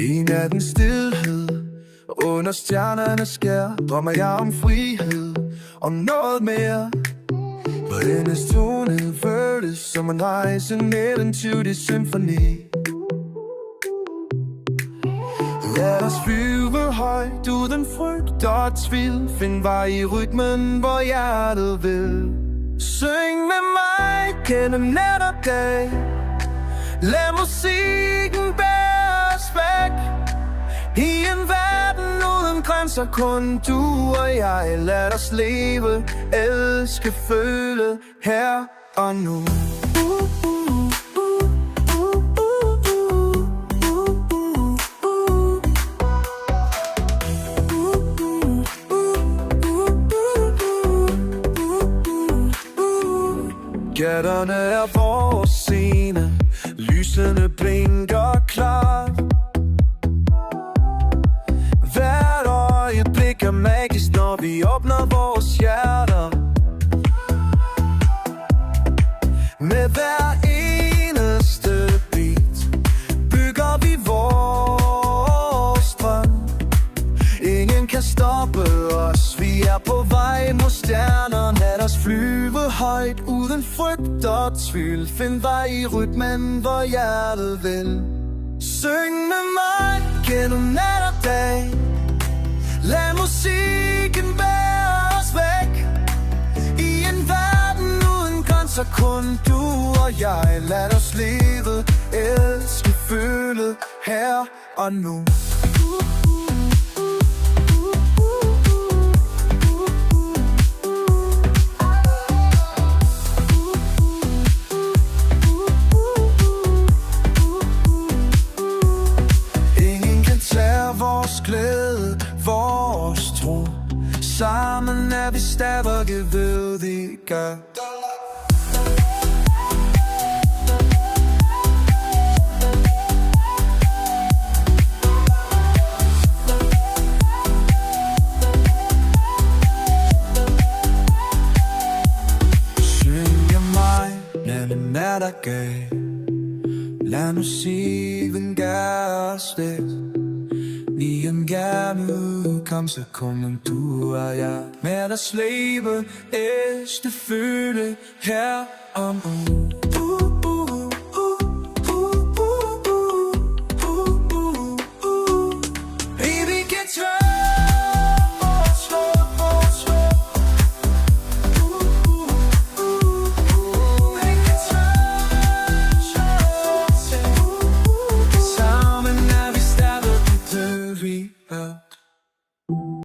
I nattens stilhed, under stjernerne skær, drømmer jeg om frihed og noget mere. Hvor hendes tone føles som en rejse ned en 20. symfoni. Lad os flyve højt uden frygt og tvivl. Find vej i rytmen, hvor hjertet vil. Syng med mig gennem nat og dag. Lad musikken bære os væk. I en verden uden grænser, kun du og jeg. Lad os leve, elske, føle her og nu. Gatterne er vores scene, lysene blinker klart. Hvert øjeblik er magisk, når vi åbner vores hjerter. Med hver eneste beat bygger vi vores drøm. Ingen kan stoppe os, vi er på vej mod stjernerne. Lad os flyve højt uden frygt og tvivl. Find vej i rytmen, hvor hjertet vil. Syng med mig gennem nat og dag. Lad musikken bære os væk. I en verden uden grænser, kun du og jeg. Lad os leve, elske, føle her og nu. Vores glæde, vores tro. Sammen er vi stærke, ved vi gør. Synge mig, når nat er galt. Lad musikken gøre os væk. I en gerne kom, så kommer du og jeg. Med at slæbe, æste, føle her om ugen.